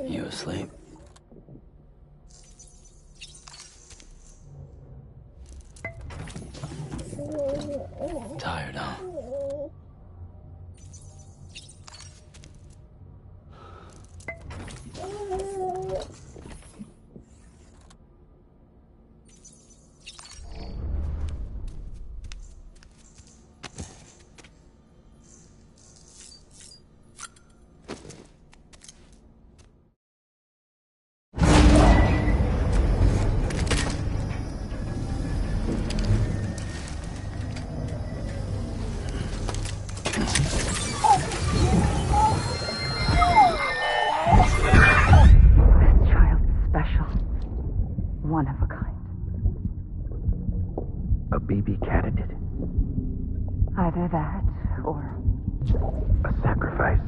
You asleep? Tired, huh? One of a kind. A baby candidate? Either that, or... a sacrifice?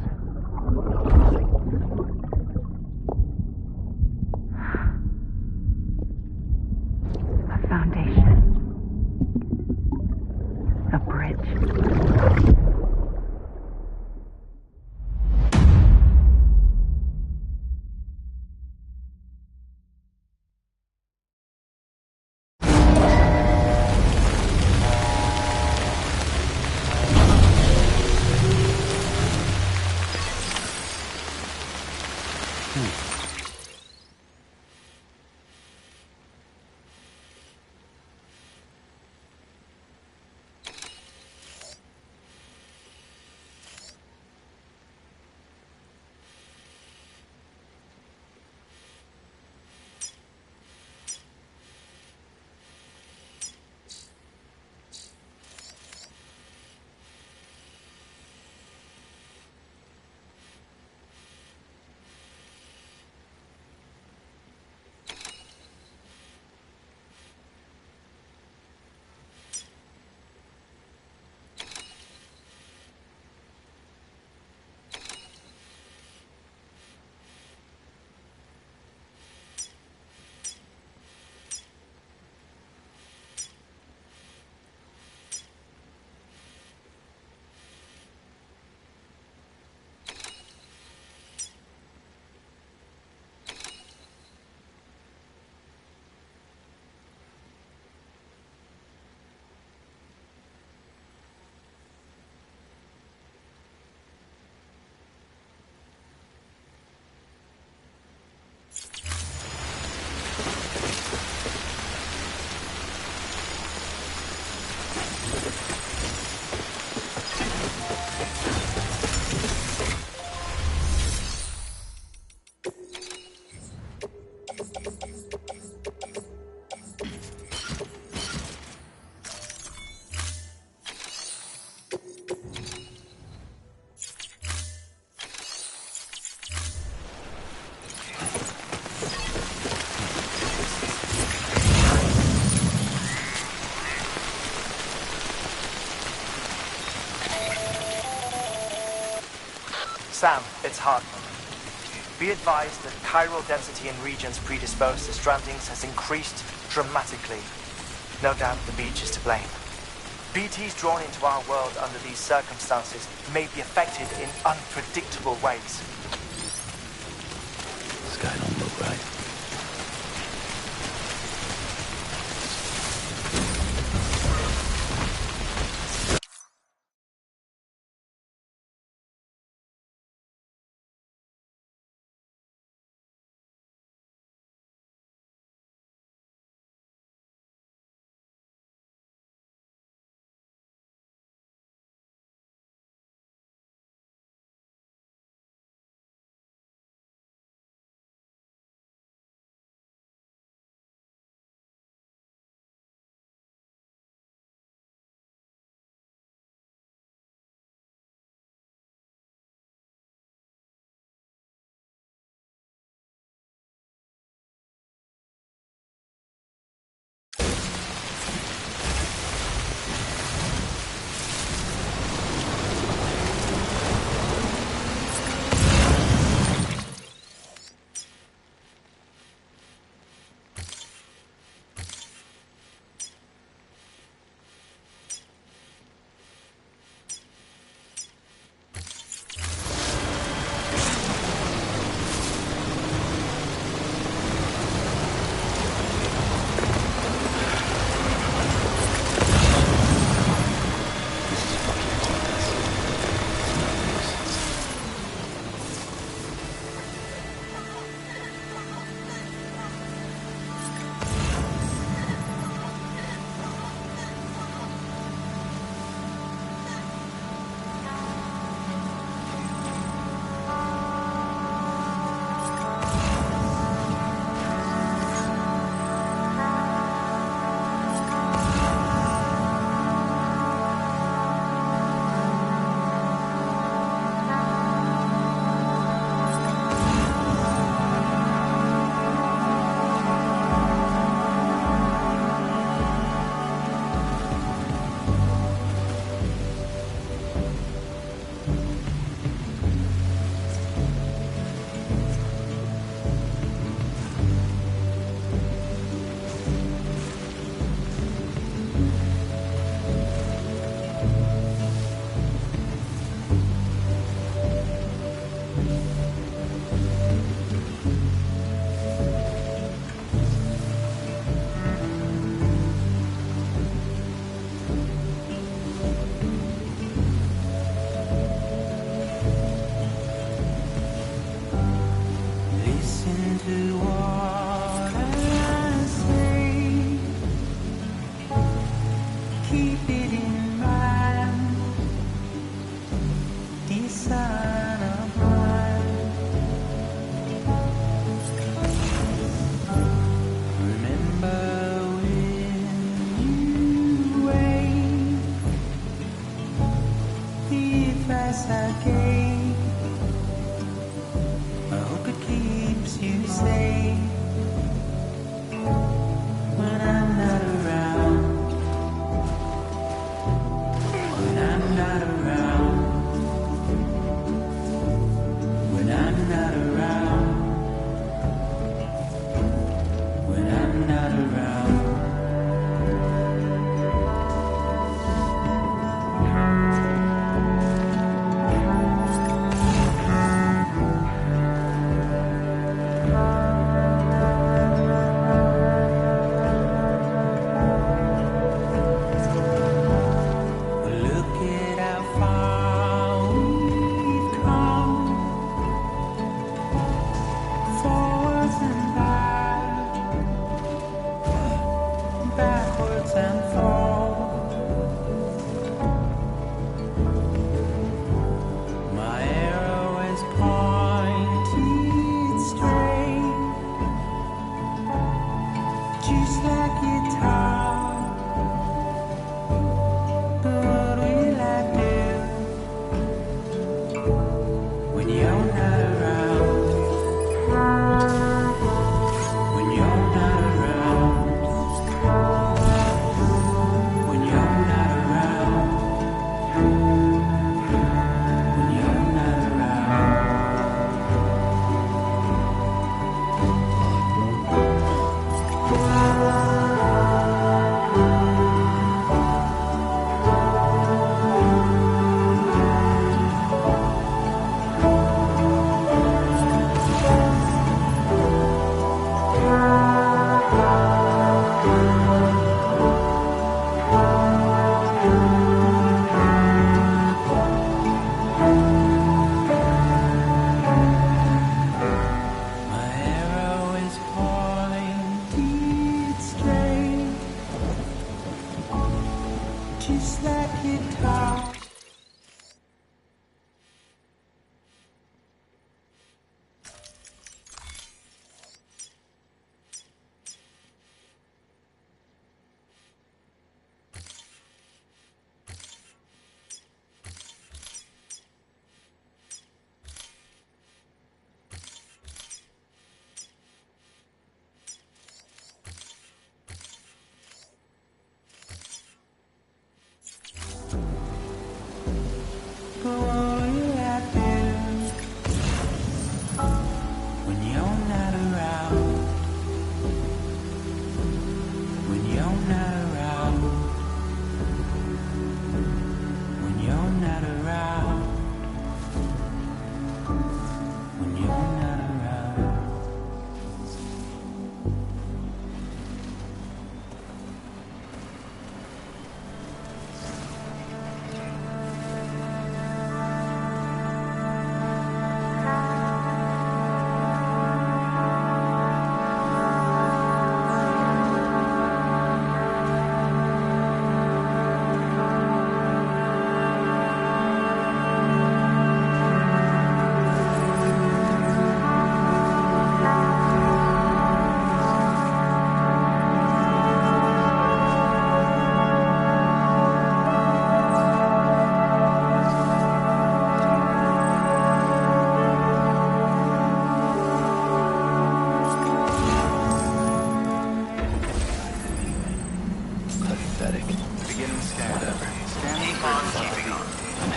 A foundation. A bridge. Sam, it's Hartman. Be advised that chiral density in regions predisposed to strandings has increased dramatically. No doubt the beach is to blame. BTs drawn into our world under these circumstances may be affected in unpredictable ways. Sky don't look right.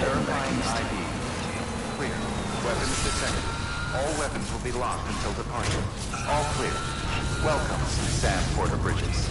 Verifying ID. Clear. Weapons detected. All weapons will be locked until departure. All clear. Welcome, Sam Porter Bridges.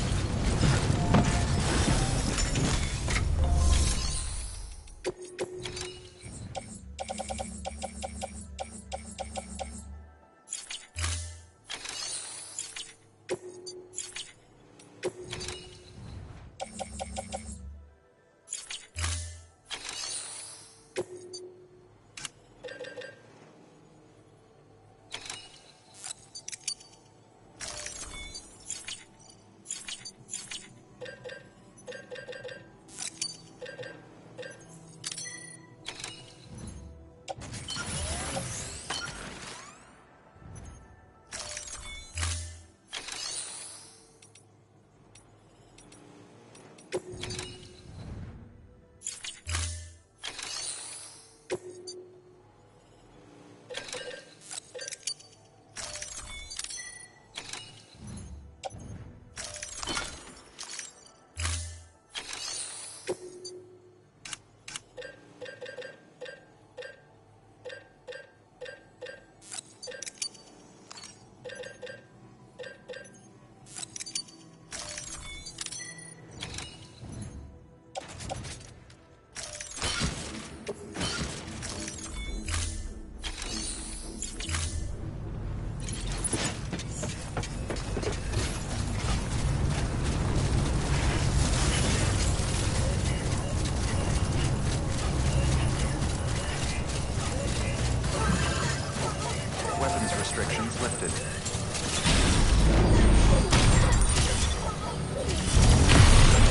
Restrictions lifted.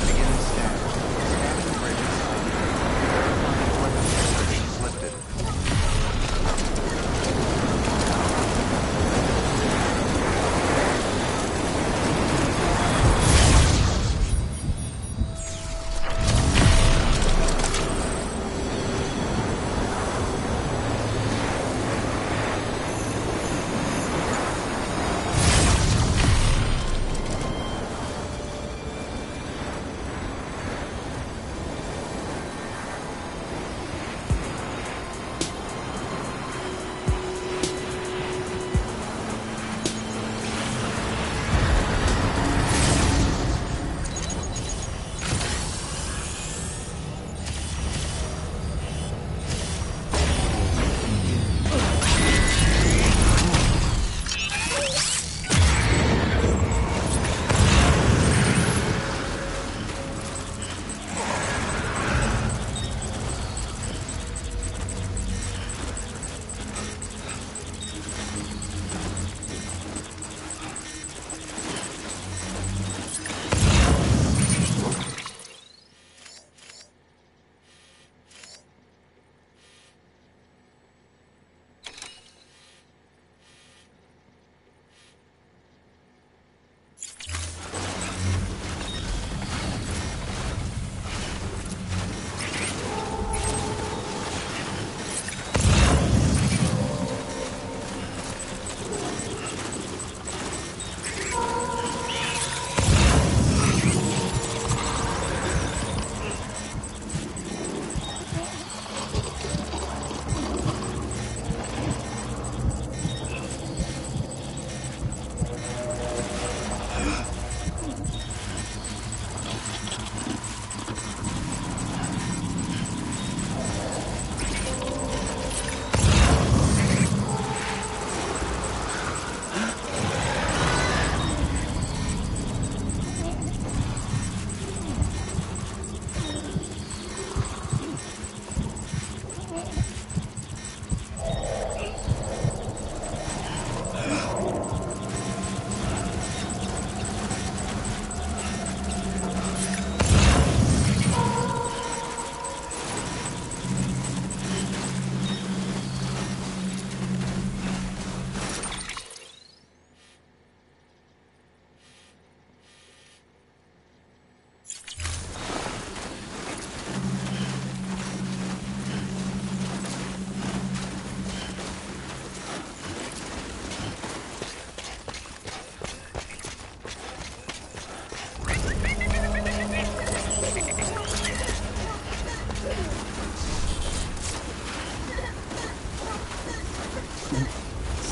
Begin scan. Scanning bridges. Verifying weapons restrictions lifted.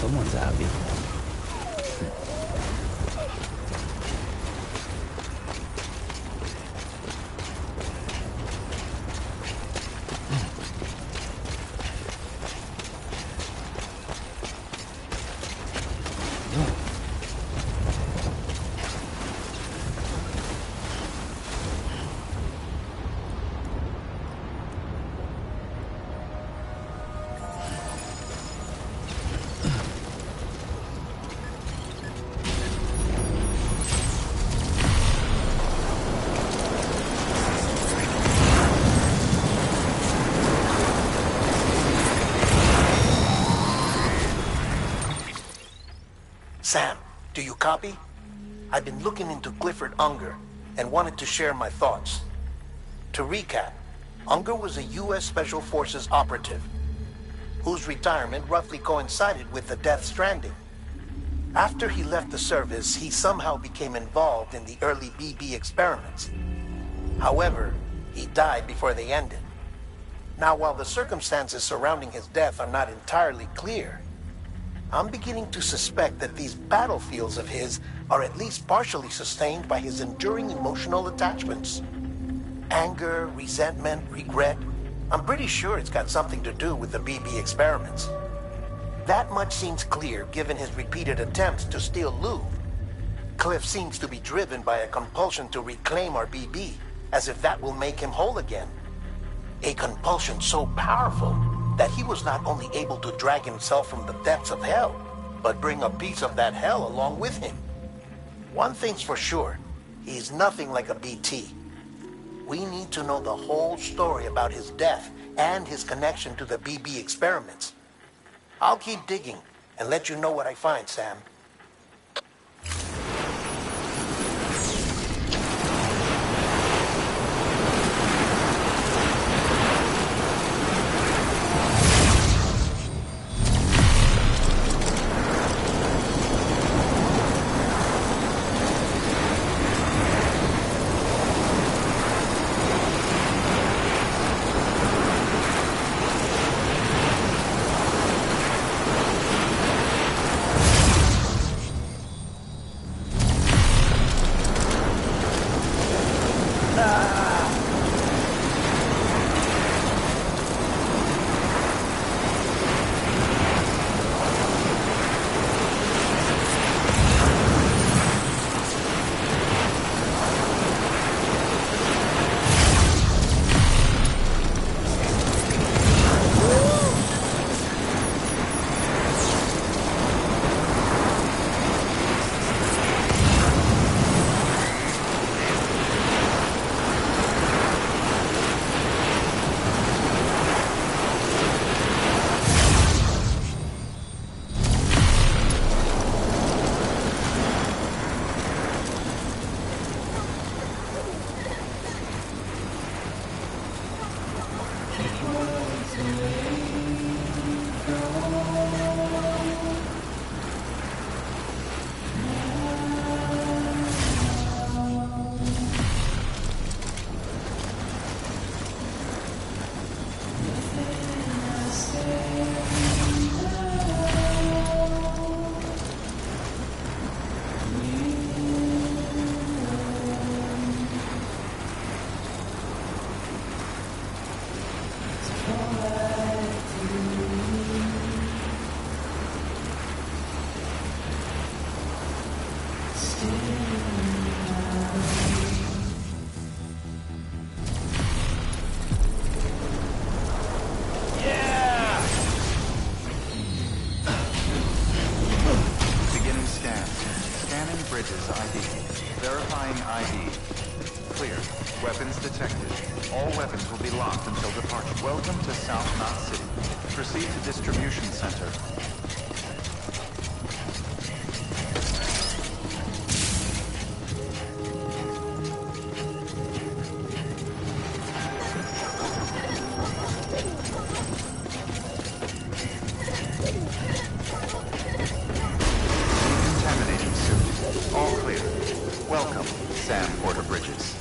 Someone's happy. Sam, do you copy? I've been looking into Clifford Unger and wanted to share my thoughts. To recap, Unger was a U.S. Special Forces operative whose retirement roughly coincided with the Death Stranding. After he left the service, he somehow became involved in the early BB experiments. However, he died before they ended. Now, while the circumstances surrounding his death are not entirely clear, I'm beginning to suspect that these battlefields of his are at least partially sustained by his enduring emotional attachments. Anger, resentment, regret. I'm pretty sure it's got something to do with the BB experiments. That much seems clear given his repeated attempts to steal Lou. Cliff seems to be driven by a compulsion to reclaim our BB, as if that will make him whole again. A compulsion so powerful that he was not only able to drag himself from the depths of hell, but bring a piece of that hell along with him. One thing's for sure, he's nothing like a BT. We need to know the whole story about his death and his connection to the BB experiments. I'll keep digging and let you know what I find, Sam. Bridges ID. Verifying ID. Clear. Weapons detected. All weapons will be locked until departure. Welcome to South Knot City. Proceed to distribution center. Decontaminating suit. All clear. Welcome, Sam Porter Bridges.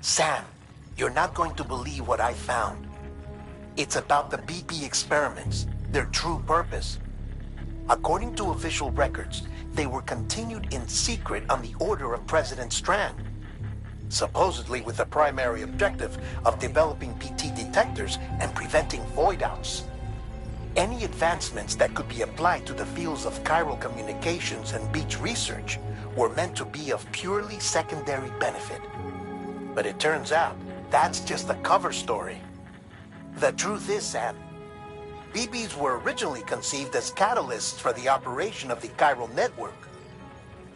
Sam, you're not going to believe what I found. It's about the BP experiments, their true purpose. According to official records, they were continued in secret on the order of President Strand, supposedly with the primary objective of developing PT detectors and preventing void-outs. Any advancements that could be applied to the fields of chiral communications and beach research were meant to be of purely secondary benefit. But it turns out, that's just a cover story. The truth is, Sam, BBs were originally conceived as catalysts for the operation of the chiral network.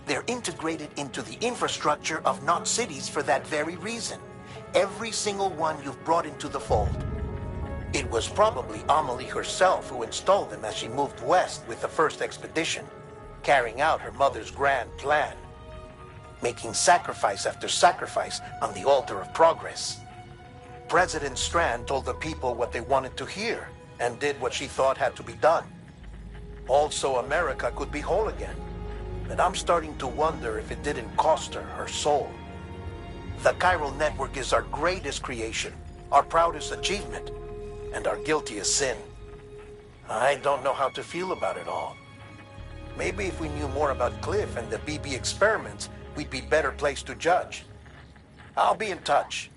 They're integrated into the infrastructure of Knot cities for that very reason. Every single one you've brought into the fold. It was probably Amelie herself who installed them as she moved west with the first expedition, carrying out her mother's grand plan, making sacrifice after sacrifice on the altar of progress. President Strand told the people what they wanted to hear, and did what she thought had to be done. Also, America could be whole again. But I'm starting to wonder if it didn't cost her soul. The chiral network is our greatest creation, our proudest achievement, and our guiltiest sin. I don't know how to feel about it all. Maybe if we knew more about Cliff and the BB experiments, we'd be better placed to judge. I'll be in touch.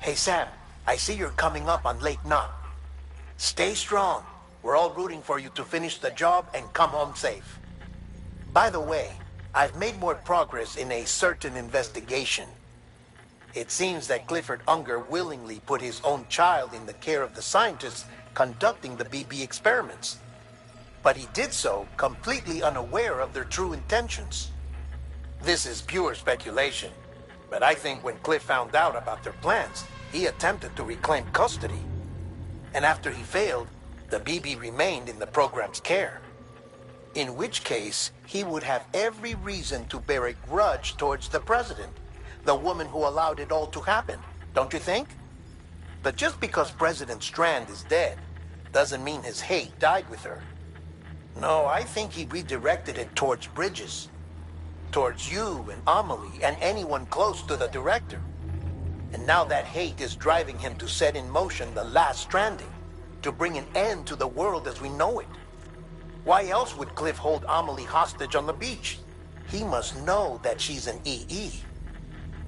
Hey Sam, I see you're coming up on Lake Knot. Stay strong. We're all rooting for you to finish the job and come home safe. By the way, I've made more progress in a certain investigation. It seems that Clifford Unger willingly put his own child in the care of the scientists conducting the BB experiments. But he did so completely unaware of their true intentions. This is pure speculation, but I think when Cliff found out about their plans, he attempted to reclaim custody. And after he failed, the BB remained in the program's care. In which case, he would have every reason to bear a grudge towards the president, the woman who allowed it all to happen, don't you think? But just because President Strand is dead, doesn't mean his hate died with her. No, I think he redirected it towards Bridges. Towards you and Amelie and anyone close to the director. And now that hate is driving him to set in motion the last stranding, to bring an end to the world as we know it. Why else would Cliff hold Amelie hostage on the beach? He must know that she's an EE.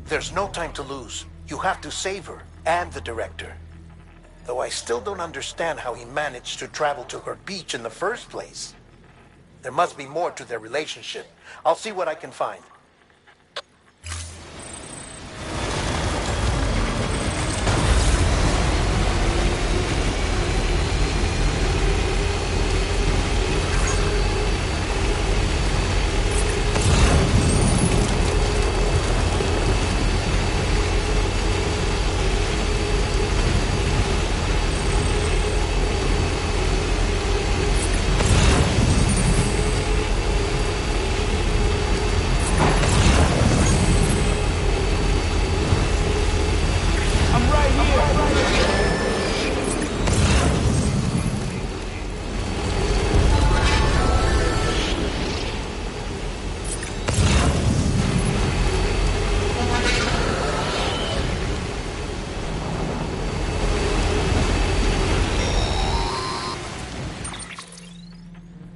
There's no time to lose. You have to save her and the director. Though I still don't understand how he managed to travel to her beach in the first place. There must be more to their relationship. I'll see what I can find.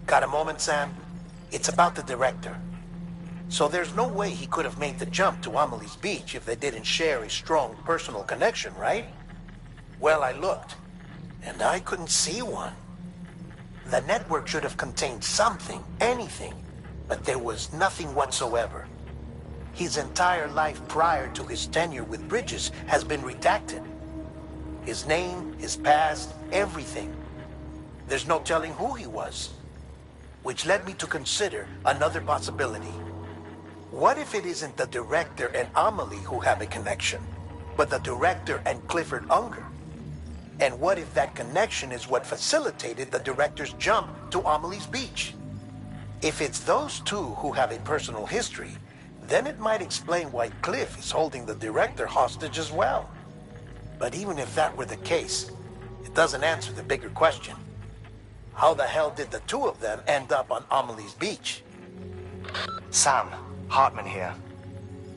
Got a moment, Sam? It's about the director. So there's no way he could have made the jump to Amelie's beach if they didn't share a strong personal connection, right? Well, I looked, and I couldn't see one. The network should have contained something, anything, but there was nothing whatsoever. His entire life prior to his tenure with Bridges has been redacted. His name, his past, everything. There's no telling who he was. Which led me to consider another possibility. What if it isn't the director and Amelie who have a connection, but the director and Clifford Unger? And what if that connection is what facilitated the director's jump to Amelie's beach? If it's those two who have a personal history, then it might explain why Cliff is holding the director hostage as well. But even if that were the case, it doesn't answer the bigger question. How the hell did the two of them end up on Amelie's beach? Sam, Hartman here.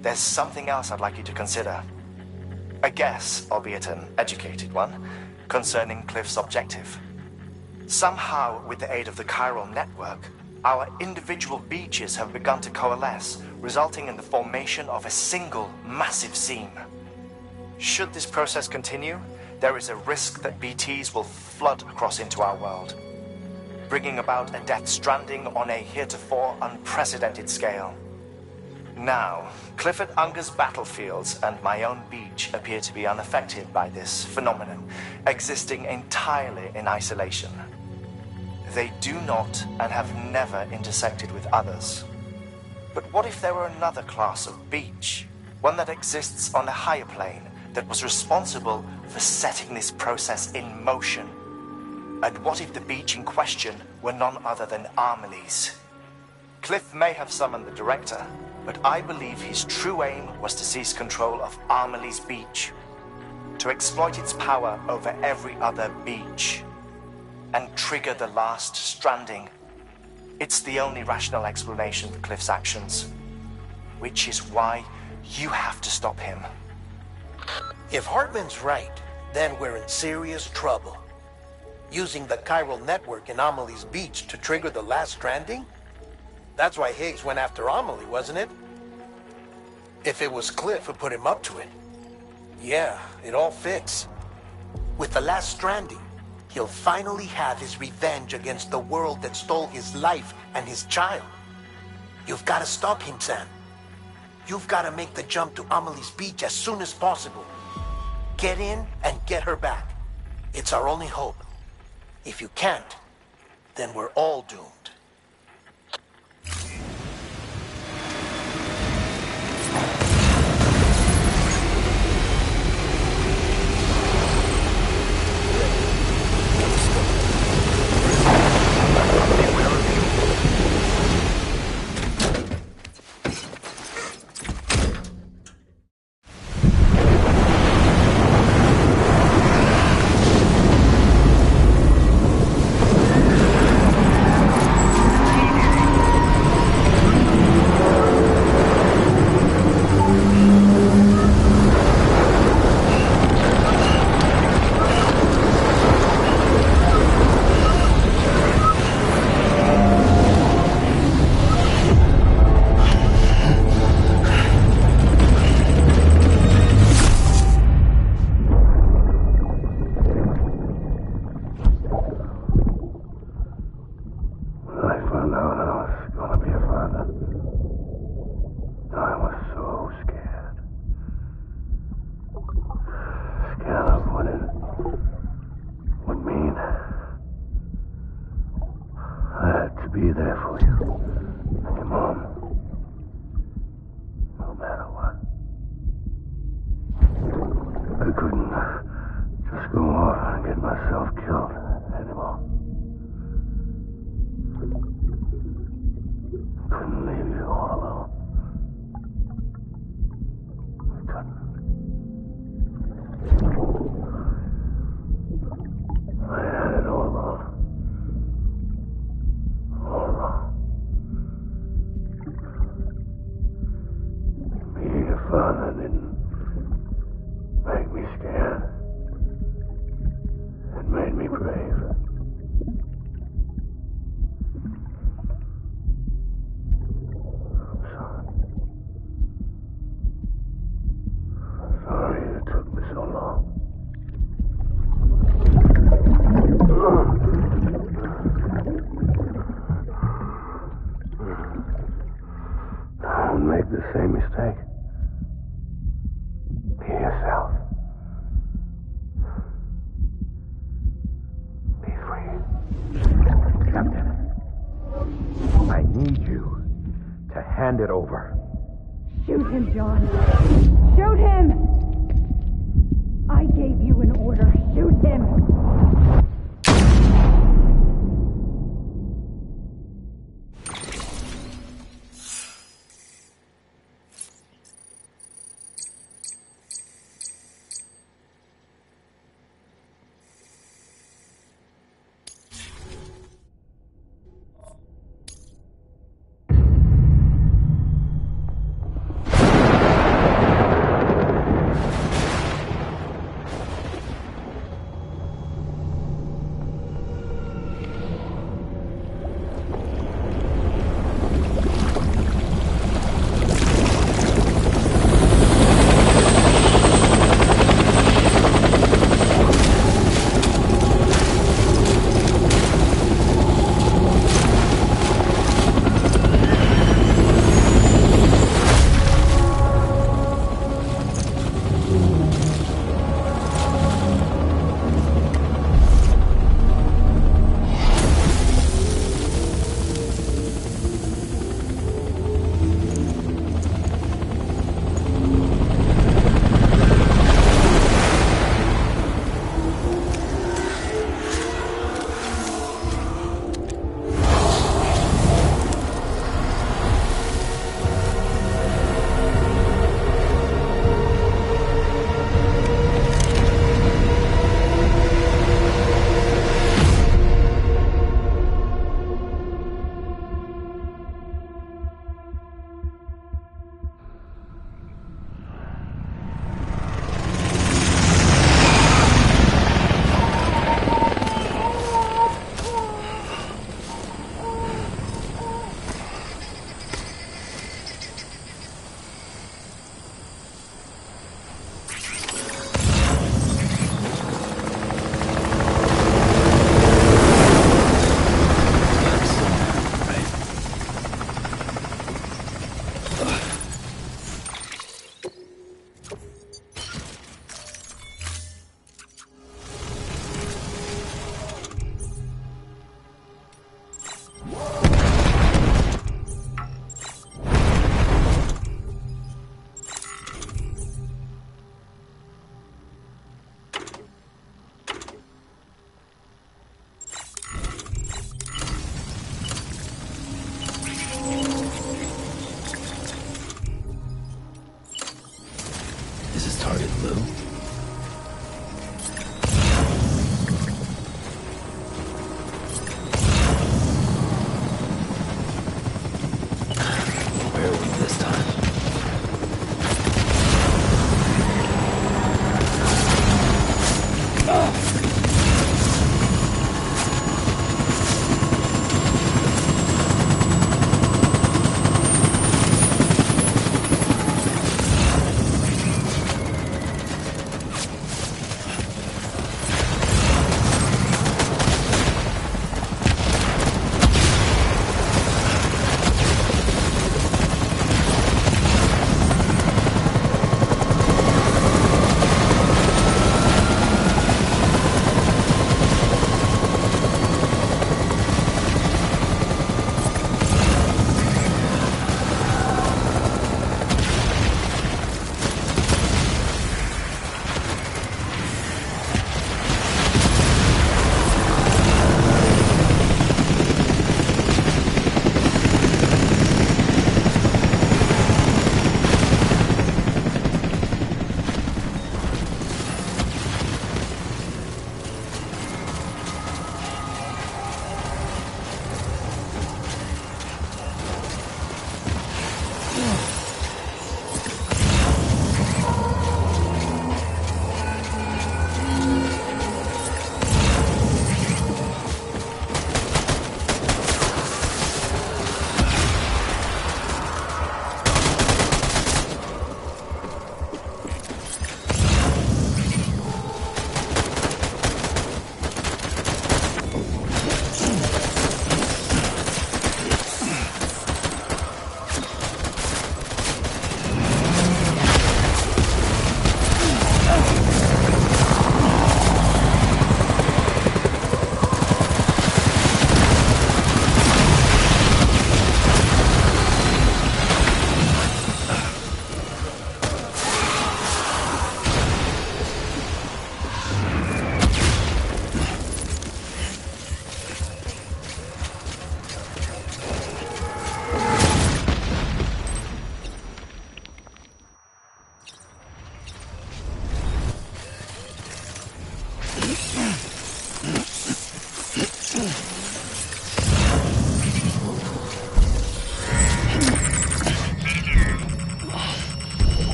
There's something else I'd like you to consider. A guess, albeit an educated one, concerning Cliff's objective. Somehow, with the aid of the chiral network, our individual beaches have begun to coalesce, resulting in the formation of a single massive seam. Should this process continue, there is a risk that BTs will flood across into our world, bringing about a death stranding on a heretofore unprecedented scale. Now, Clifford Unger's battlefields and my own beach appear to be unaffected by this phenomenon, existing entirely in isolation. They do not and have never intersected with others. But what if there were another class of beach, one that exists on a higher plane, that was responsible for setting this process in motion? And what if the beach in question were none other than Amelie's? Cliff may have summoned the director, but I believe his true aim was to seize control of Amelie's beach, to exploit its power over every other beach, and trigger the last stranding. It's the only rational explanation for Cliff's actions, which is why you have to stop him. If Hartman's right, then we're in serious trouble. Using the chiral network in Amelie's beach to trigger the last stranding? That's why Higgs went after Amelie, wasn't it? If it was Cliff who put him up to it. Yeah, it all fits. With the last stranding, he'll finally have his revenge against the world that stole his life and his child. You've got to stop him, Sam. You've got to make the jump to Amelie's beach as soon as possible. Get in and get her back. It's our only hope. If you can't, then we're all doomed. Be there for you. And your mom. No matter what. I couldn't just go off and get myself killed anymore. Couldn't leave you all alone. I couldn't. I had it all wrong. All wrong. Being a father didn't make me scared. It made me brave. I'm sorry. I'm sorry it took me so long. Don't make the same mistake. Be yourself. Be free. Captain, I need you to hand it over. Shoot him, John. Shoot him! I gave you an order. Shoot him! Target blue. Where are we this time?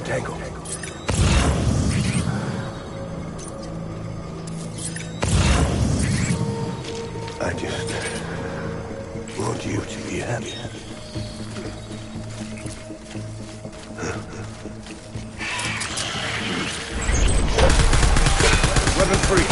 Tango. I just want you to be happy. Weapon free.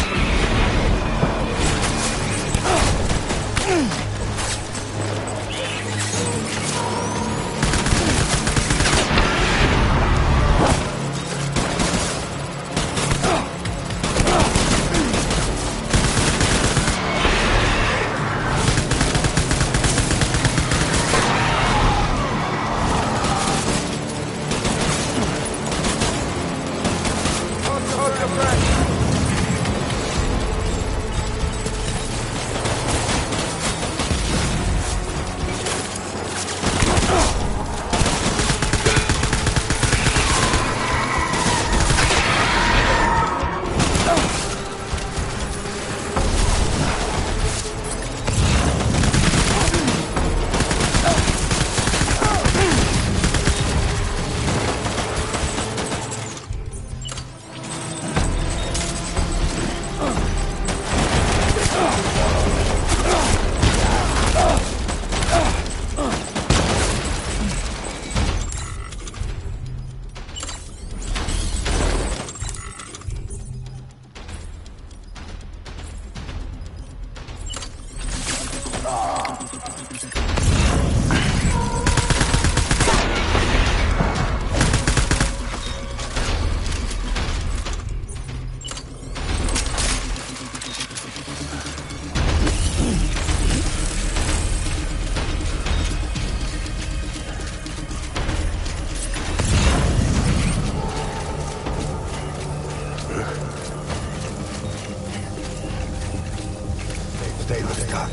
Stay with the gun.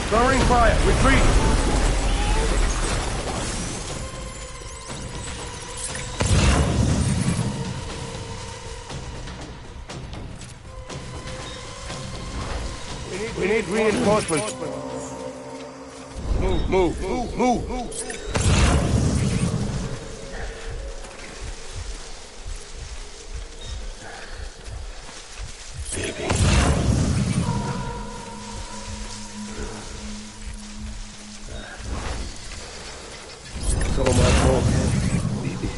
Throwing fire! Retreat! We need reinforcements. Move. Baby. It's all my fault. Baby.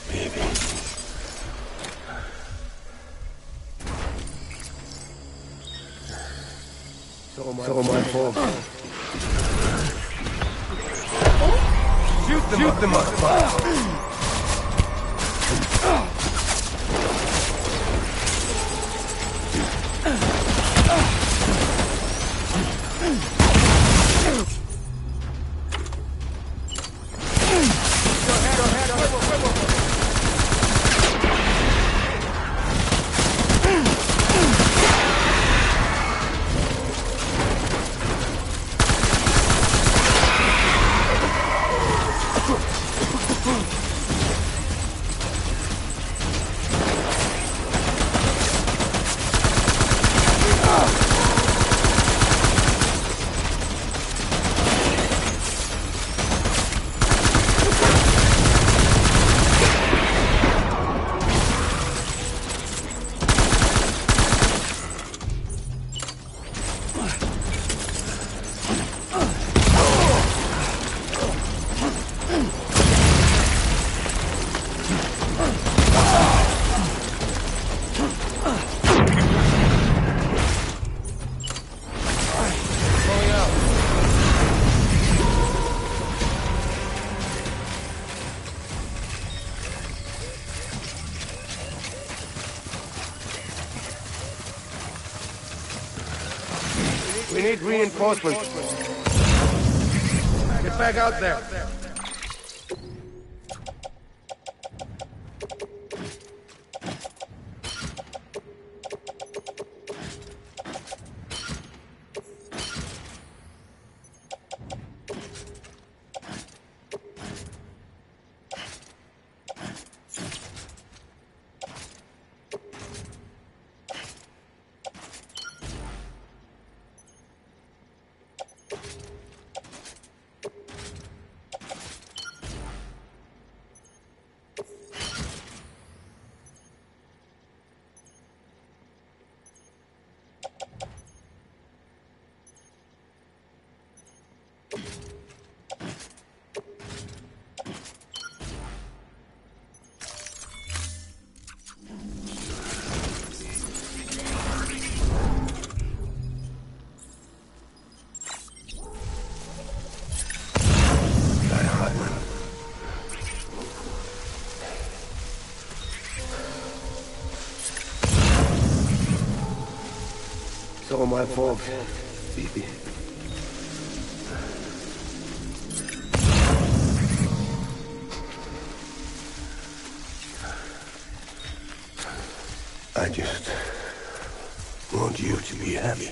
Baby. It's all my fault. Shoot them up! We need reinforcements. Get back out there. all my fault. Baby. I just want you to be happy.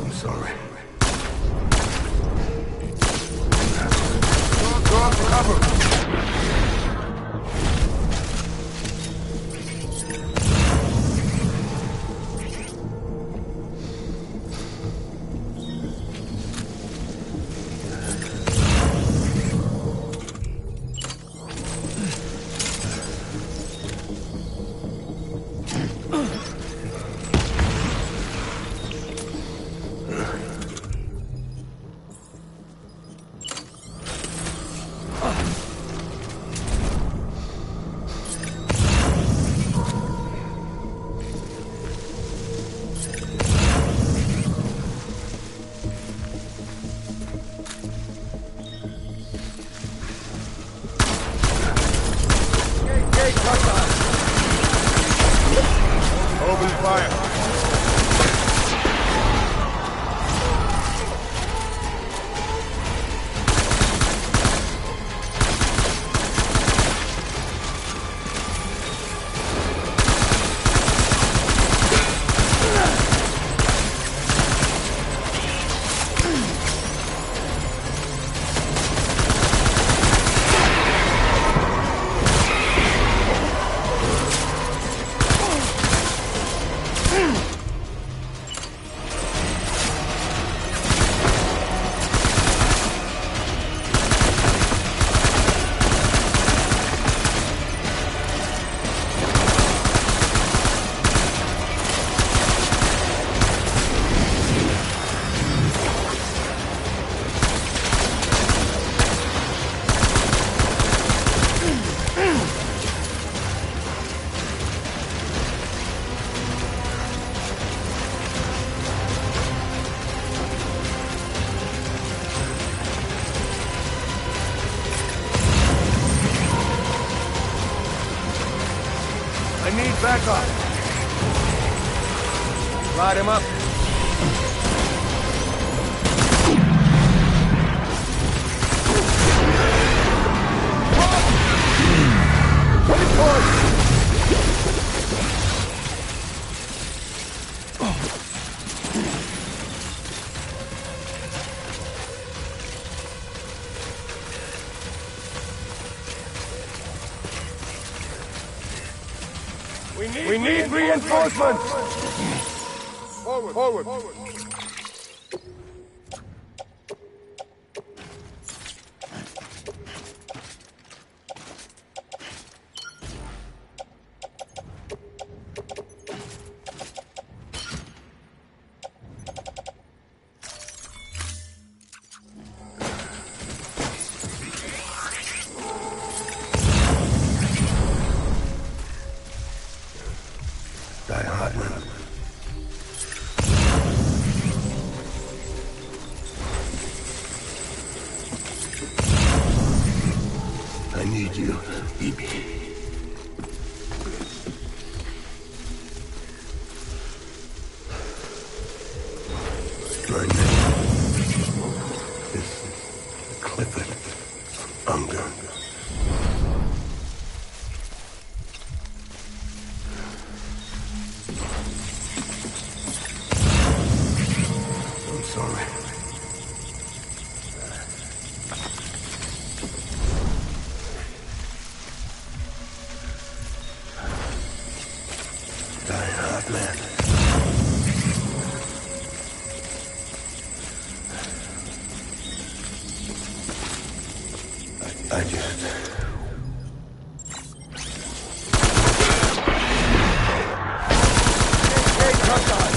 I'm sorry. Go up to cover! Open fire. I need backup. Light him up. We need reinforcements! Forward! Die hard, man. I need you, baby. My name is Clifford Unger. I'm sorry. Die hard, man. I just... Hey, cut on!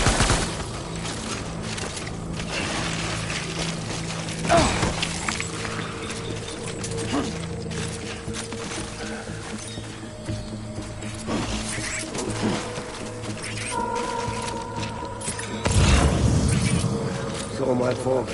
It's all my fault.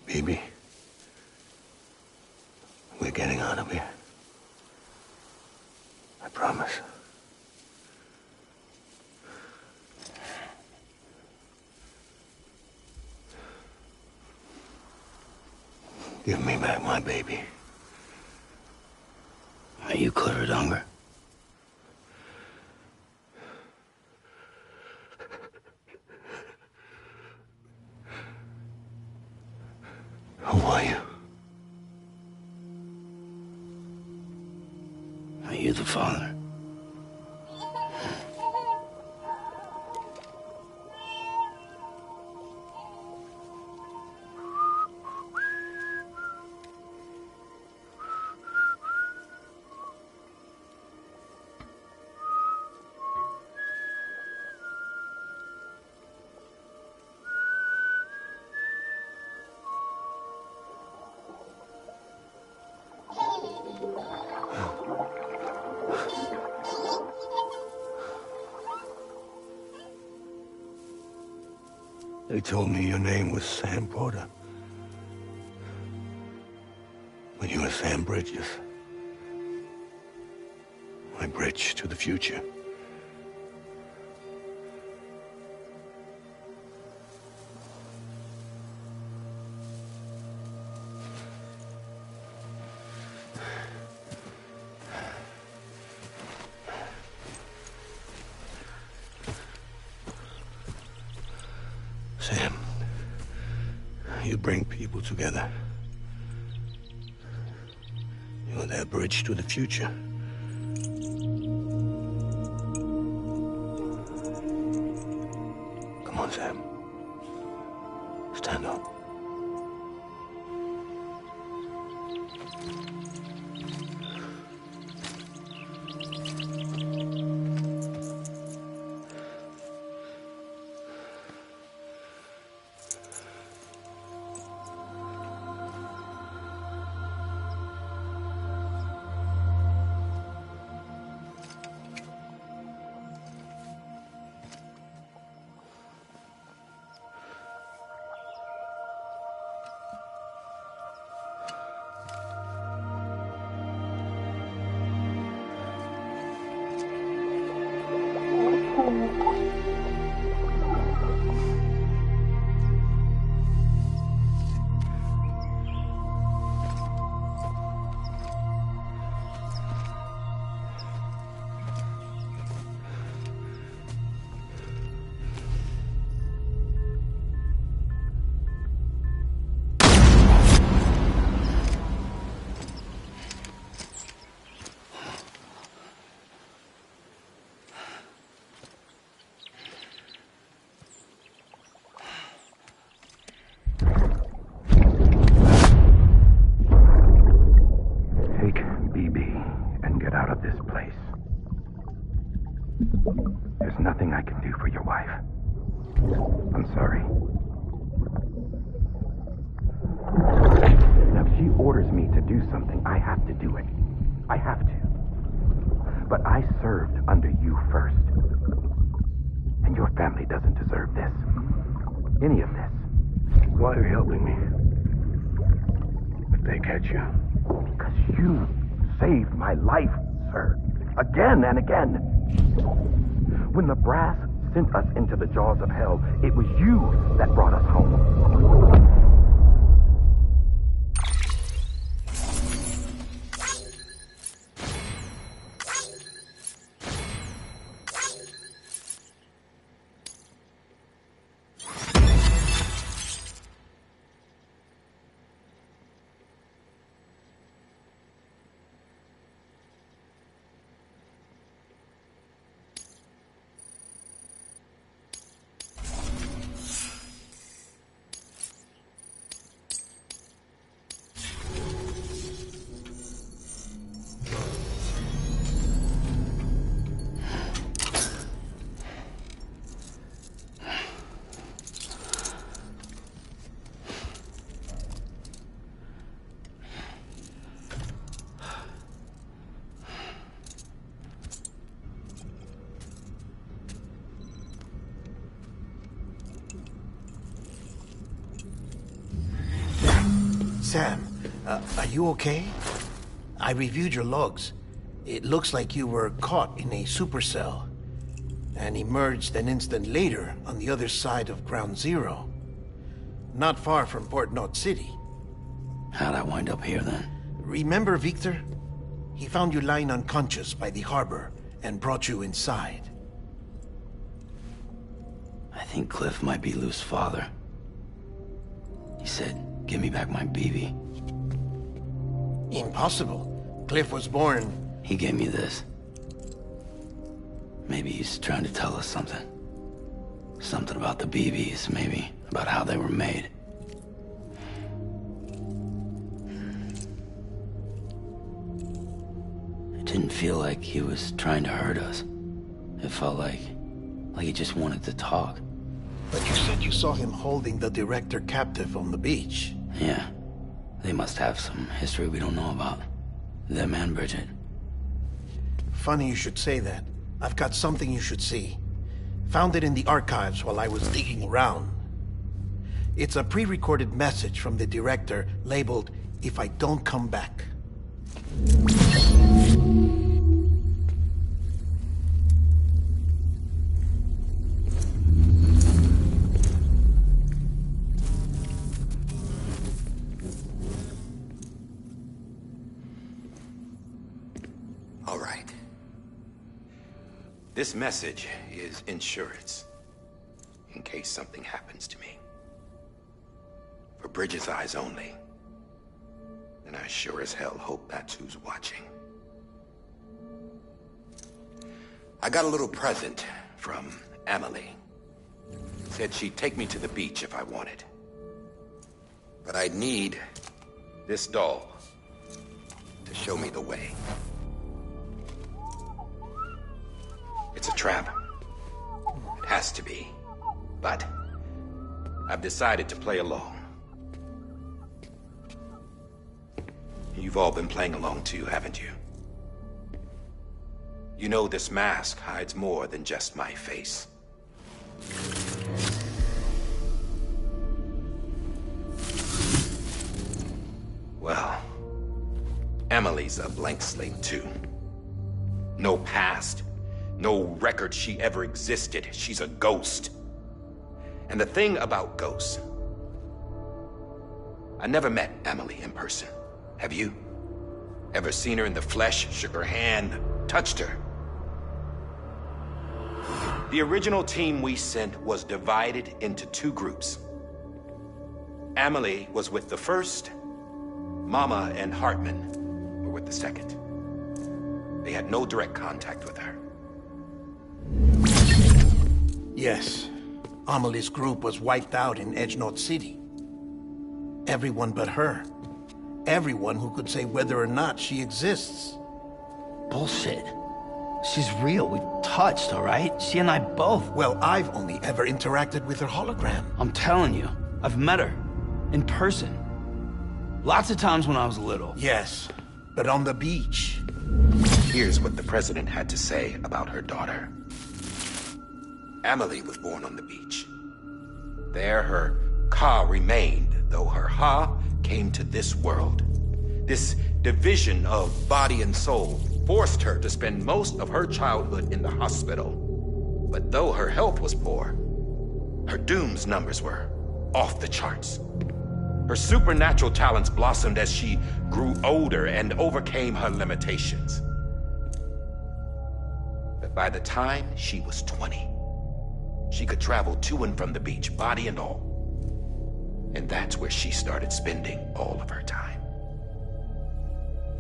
Baby, we're getting out of here. I promise. Give me back my baby. Are you Clifford Unger? Who are you? Are you the father? They told me your name was Sam Porter. But you were Sam Bridges. My bridge to the future. bring people together. You're their bridge to the future. Come on, Sam. Stand up. There's nothing I can do for your wife. I'm sorry. Now, if she orders me to do something, I have to do it. I have to. But I served under you first. And your family doesn't deserve this. Any of this. Why are you helping me? If they catch you. Because you saved my life, sir. Again and again. When the brass sent us into the jaws of hell, it was you that brought us home. Sam, are you okay? I reviewed your logs. It looks like you were caught in a supercell and emerged an instant later on the other side of Ground Zero. Not far from Port Knot City. How'd I wind up here then? Remember Victor? He found you lying unconscious by the harbor and brought you inside. I think Cliff might be Lou's father. He said, give me back my BB. Impossible. Cliff was born... He gave me this. Maybe he's trying to tell us something. Something about the BBs, maybe. About how they were made. It didn't feel like he was trying to hurt us. It felt like he just wanted to talk. But you said you saw him holding the director captive on the beach. Yeah. They must have some history we don't know about. Them and Bridget. Funny you should say that. I've got something you should see. Found it in the archives while I was digging around. It's a pre-recorded message from the director labeled, "If I don't come back." All right. This message is insurance, in case something happens to me. For Bridget's eyes only. And I sure as hell hope that's who's watching. I got a little present from Emily. Said she'd take me to the beach if I wanted. But I'd need this doll to show me the way. It's a trap. It has to be. But I've decided to play along. You've all been playing along too, haven't you? You know this mask hides more than just my face. Well, Emily's a blank slate too. No past, no record she ever existed. She's a ghost. And the thing about ghosts, I never met Emily in person. Have you? Ever seen her in the flesh, shook her hand, touched her? The original team we sent was divided into two groups. Emily was with the first. Mama and Hartman were with the second. They had no direct contact with her. Yes. Amelie's group was wiped out in Edgenorth City. Everyone but her. Everyone who could say whether or not she exists. Bullshit. She's real. We've touched, all right? She and I both. Well, I've only ever interacted with her hologram. I'm telling you, I've met her. In person. Lots of times when I was little. Yes, but on the beach. Here's what the president had to say about her daughter. Emily was born on the beach. There her Ka remained, though her Ha came to this world. This division of body and soul forced her to spend most of her childhood in the hospital. But though her health was poor, her Doom's numbers were off the charts. Her supernatural talents blossomed as she grew older and overcame her limitations. But by the time she was 20, she could travel to and from the beach, body and all. And that's where she started spending all of her time.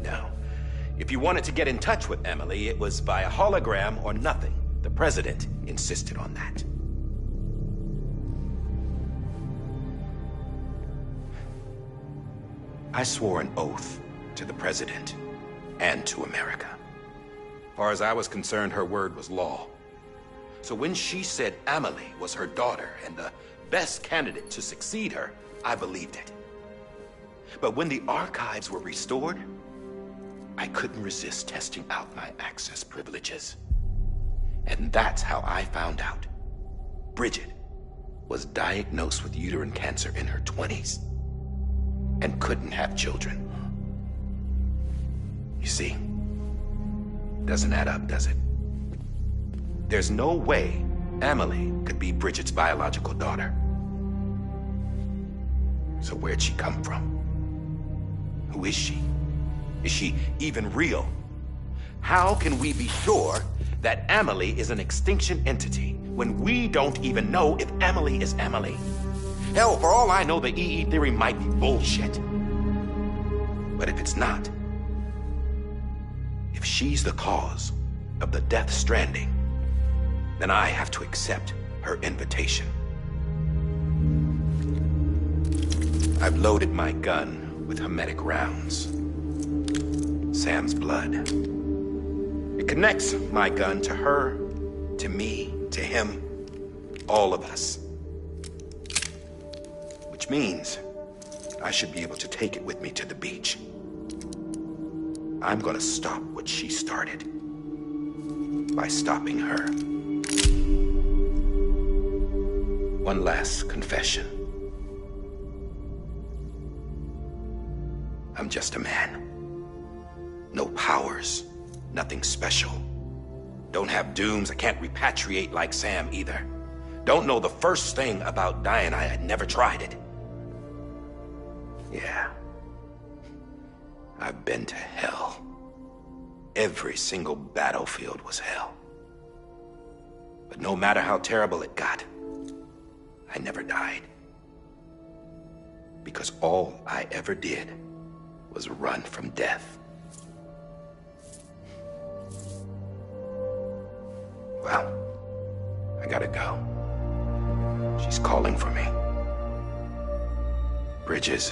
Now, if you wanted to get in touch with Emily, it was via hologram or nothing. The president insisted on that. I swore an oath to the president and to America. As far as I was concerned, her word was law. So when she said Emily was her daughter and the best candidate to succeed her, I believed it. But when the archives were restored, I couldn't resist testing out my access privileges. And that's how I found out Bridget was diagnosed with uterine cancer in her 20s and couldn't have children. You see, doesn't add up, does it? There's no way Emily could be Bridget's biological daughter. So where'd she come from? Who is she? Is she even real? How can we be sure that Emily is an extinction entity when we don't even know if Emily is Emily? Hell, for all I know, the EE theory might be bullshit. But if it's not, if she's the cause of the Death Stranding, then I have to accept her invitation. I've loaded my gun with hermetic rounds. Sam's blood. It connects my gun to her, to me, to him, all of us. Which means I should be able to take it with me to the beach. I'm gonna stop what she started by stopping her. One last confession. I'm just a man. No powers, nothing special. Don't have dooms, I can't repatriate like Sam either. Don't know the first thing about dying, I had never tried it. Yeah. I've been to hell. Every single battlefield was hell. But no matter how terrible it got, I never died. because all I ever did was run from death. Well, I gotta go. She's calling for me. Bridges,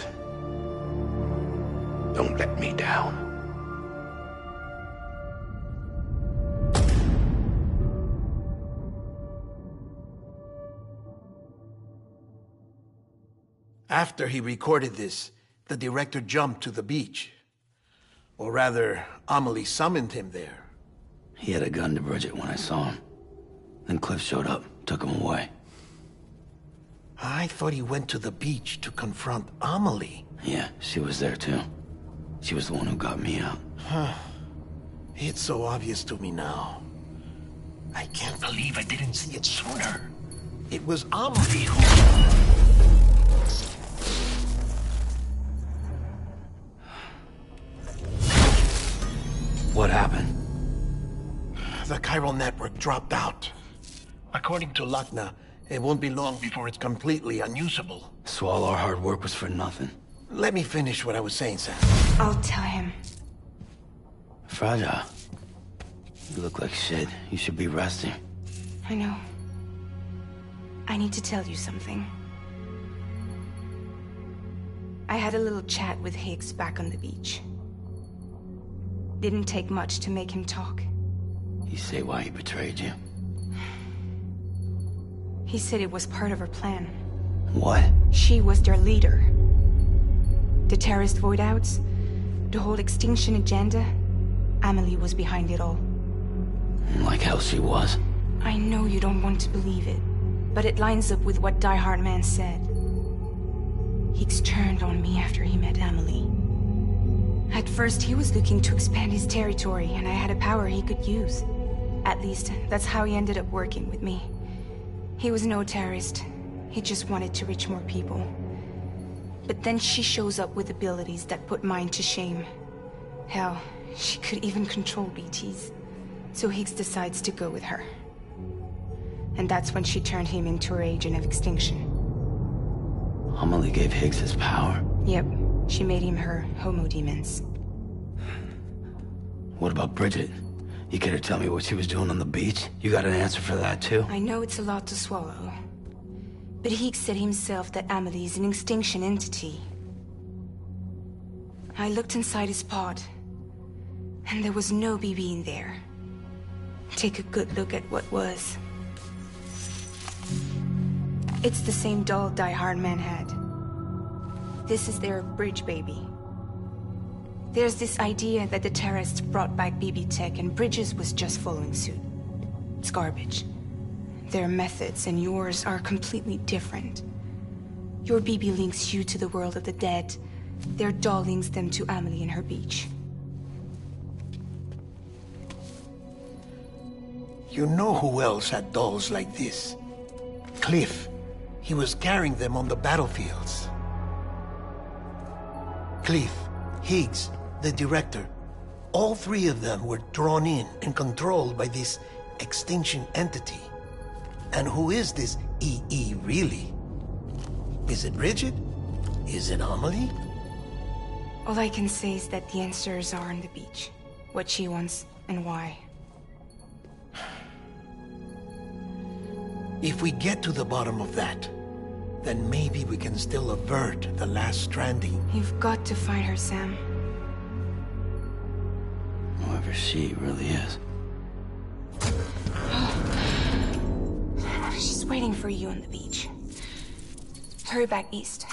don't let me down. After he recorded this, the director jumped to the beach. Or rather, Amelie summoned him there. He had a gun to Bridget when I saw him. Then Cliff showed up, took him away. I thought he went to the beach to confront Amelie. Yeah, she was there too. She was the one who got me out. It's so obvious to me now. I can't believe I didn't see it sooner. It was Amelie who... What happened? The chiral network dropped out. According to Lakna, it won't be long before it's completely unusable. So all our hard work was for nothing. Let me finish what I was saying, Sam. I'll tell him. Fragile. You look like shit. You should be resting. I know. I need to tell you something. I had a little chat with Higgs back on the beach. Didn't take much to make him talk. You say why he betrayed you? He said it was part of her plan. What? She was their leader. The terrorist void-outs, the whole extinction agenda, Amelie was behind it all. Like hell she was. I know you don't want to believe it, but it lines up with what Die Hard Man said. Higgs turned on me after he met Amelie. At first, he was looking to expand his territory, and I had a power he could use. At least, that's how he ended up working with me. He was no terrorist. He just wanted to reach more people. But then she shows up with abilities that put mine to shame. Hell, she could even control BTs. So Higgs decides to go with her. And that's when she turned him into her agent of extinction. Amelie gave Higgs his power? Yep. She made him her homo demons. What about Bridget? You care to tell me what she was doing on the beach? You got an answer for that too? I know it's a lot to swallow. But Higgs said himself that Amelie is an extinction entity. I looked inside his pod, and there was no BB in there. Take a good look at what was. It's the same doll Die Hard Man had. This is their bridge baby. There's this idea that the terrorists brought back BB tech and Bridges was just following suit. It's garbage. Their methods and yours are completely different. Your BB links you to the world of the dead. Their doll links them to Amelie and her beach. You know who else had dolls like this? Cliff. He was carrying them on the battlefields. Cliff, Higgs, the director, all three of them were drawn in and controlled by this extinction entity. And who is this EE really? Is it Bridget? Is it Amelie? All I can say is that the answers are on the beach. What she wants and why. If we get to the bottom of that, then maybe we can still avert the last stranding. You've got to find her, Sam. Whoever she really is. She's waiting for you on the beach. Hurry back east.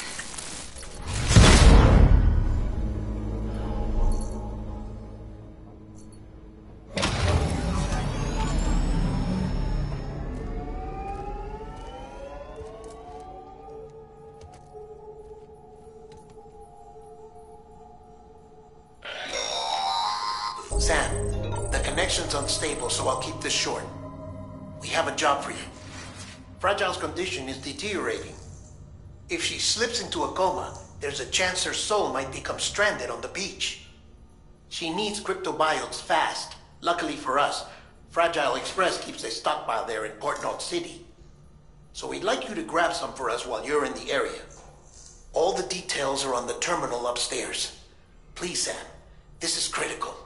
Sam, the connection's unstable, so I'll keep this short. We have a job for you. Fragile's condition is deteriorating. If she slips into a coma, there's a chance her soul might become stranded on the beach. She needs cryptobiotes fast. Luckily for us, Fragile Express keeps a stockpile there in Port North City. So we'd like you to grab some for us while you're in the area. All the details are on the terminal upstairs. Please, Sam. This is critical.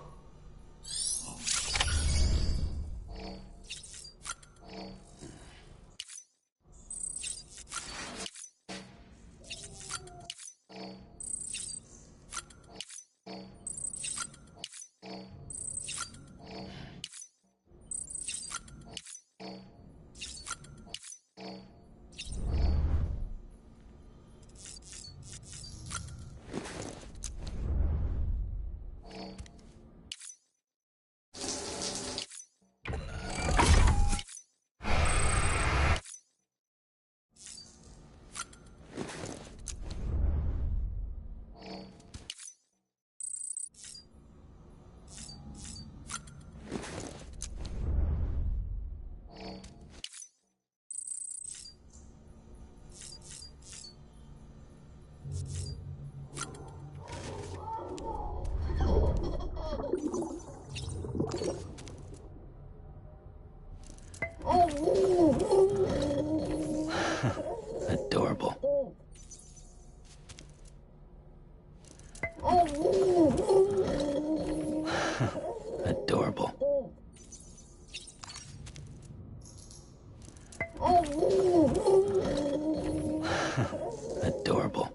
Adorable. Adorable. Adorable.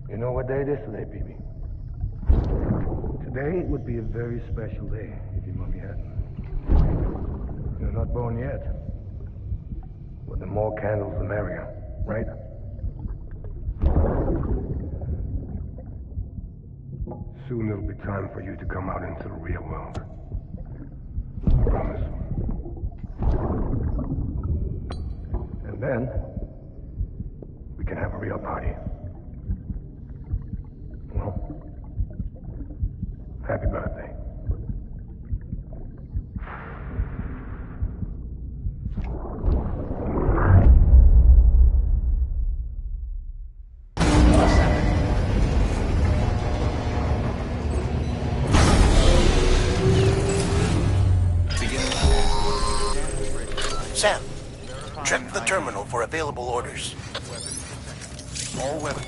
You know what day it is today, BB? Today would be a very special day if your mommy hadn't. You're not born yet. But the more candles, the merrier, right? Soon it'll be time for you to come out into the real world. I promise. And then, we can have a real party. Well, happy birthday. Sam, check the terminal for available orders. All weapons.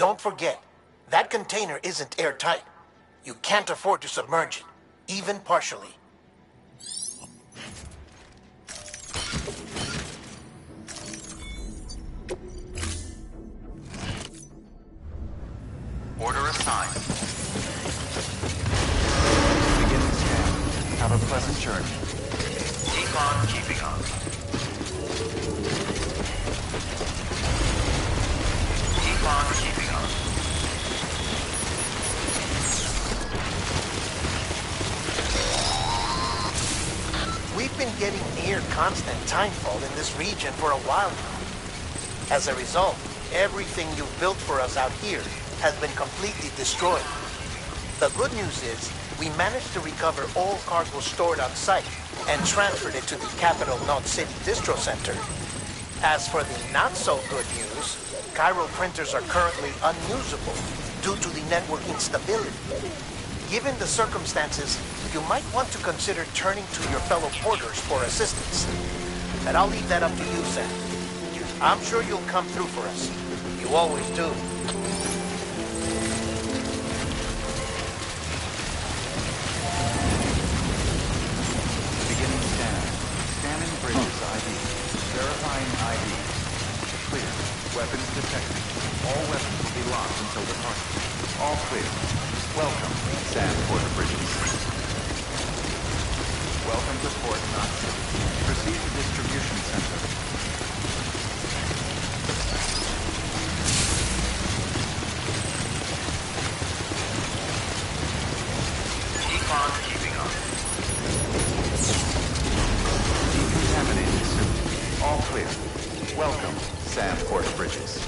don't forget, that container isn't airtight. You can't afford to submerge it, even partially. Order assigned. Beginning scan. Have a pleasant journey. Keep on keeping on. Keep on keeping on. We've been getting near constant timefall in this region for a while now. As a result, everything you've built for us out here has been completely destroyed. The good news is, we managed to recover all cargo stored on site and transferred it to the capital Knot City Distro Center. As for the not-so-good news, Chiral printers are currently unusable due to the network instability. Given the circumstances, you might want to consider turning to your fellow porters for assistance. But I'll leave that up to you, Sam. I'm sure you'll come through for us. You always do. Beginning scan. Scanning bridges ID. Verifying ID. Clear. Weapons detected. All weapons will be locked until departure. All clear. Welcome, Sam Porter Bridges. Welcome to Port Knot City. Proceed to distribution center. Keep on keeping on. Decontaminated suit. All clear. Welcome, Sam Porter Bridges.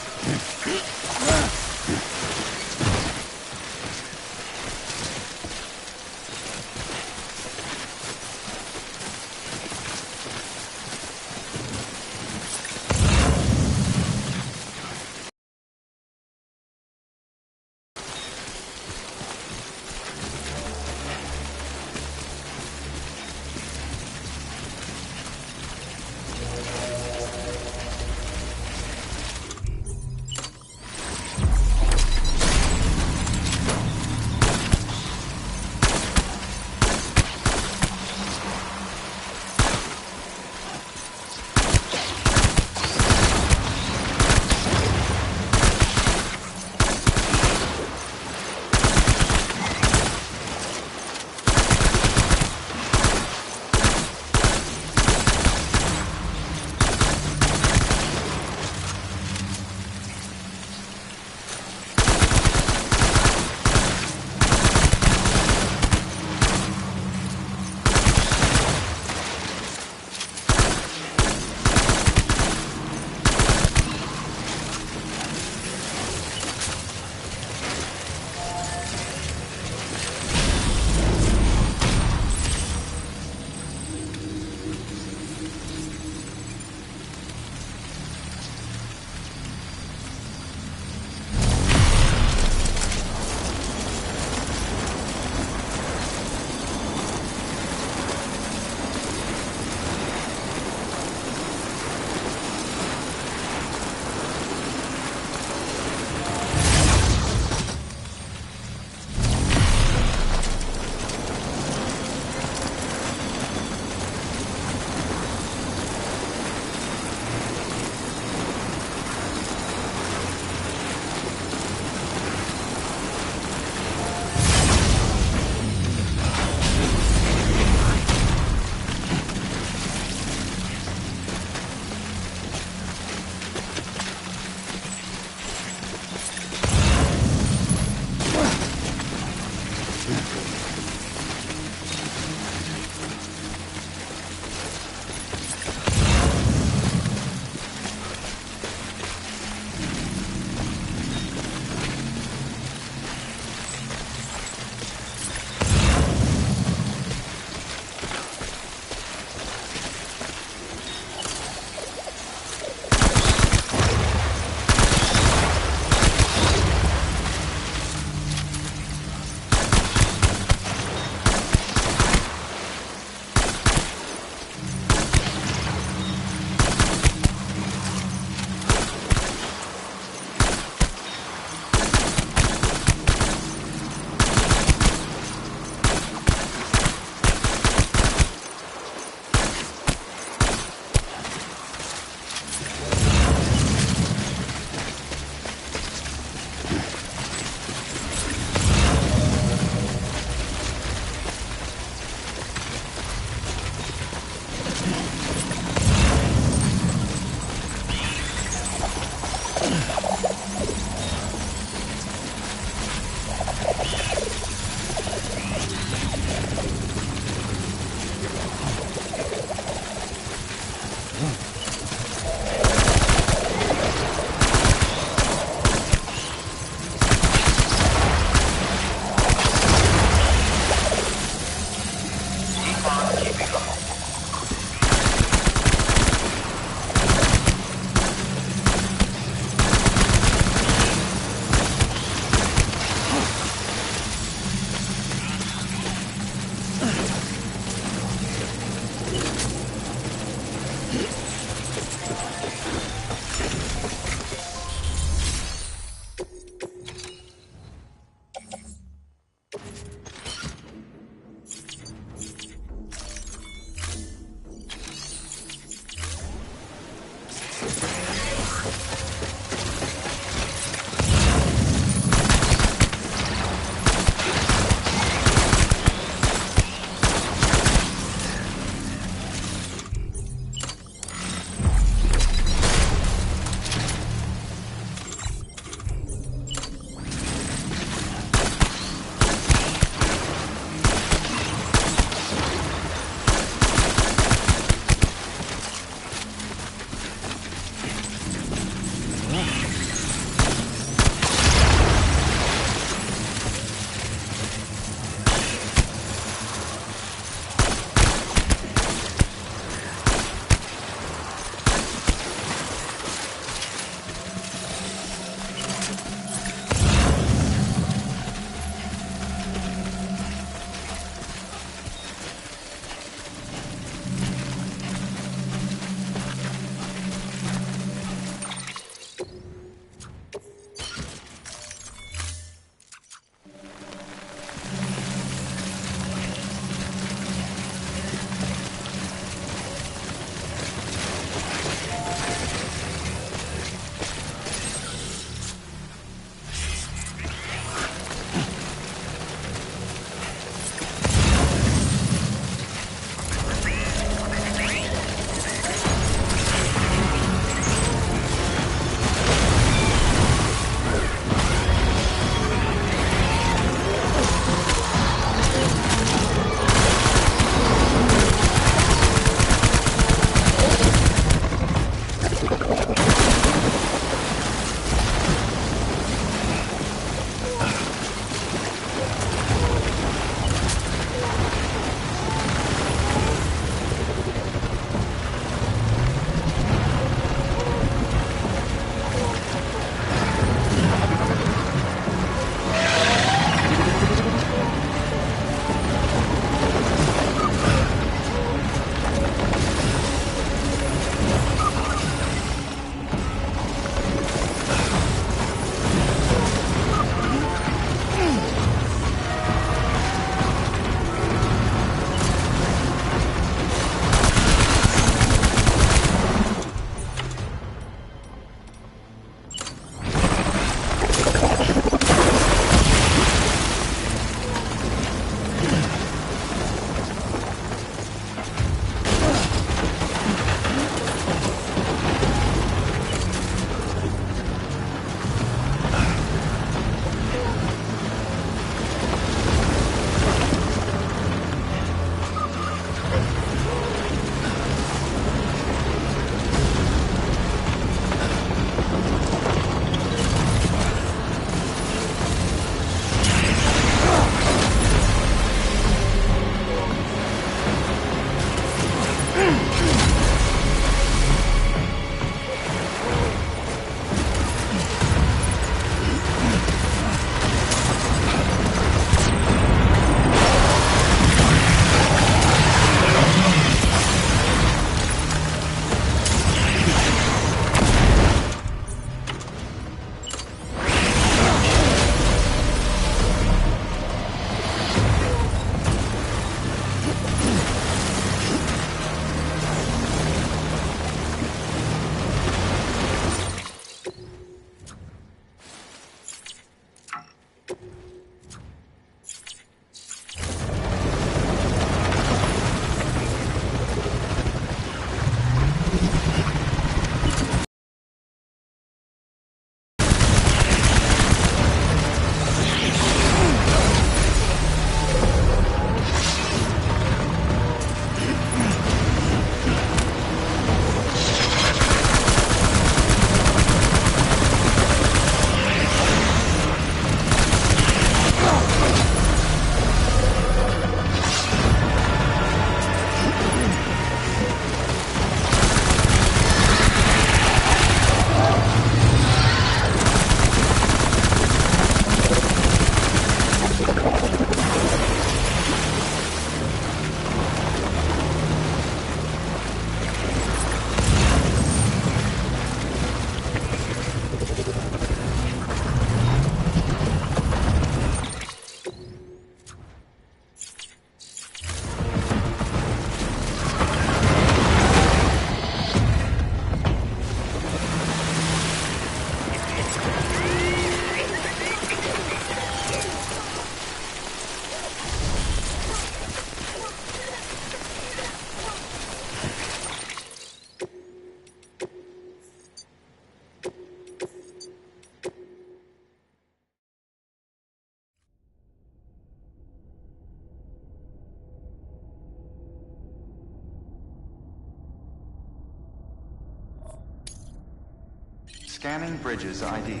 Scanning Bridges ID.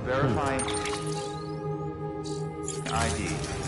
Verifying ID.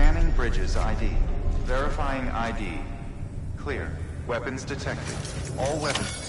Scanning Bridges ID. Verifying ID. Clear. Weapons detected. All weapons...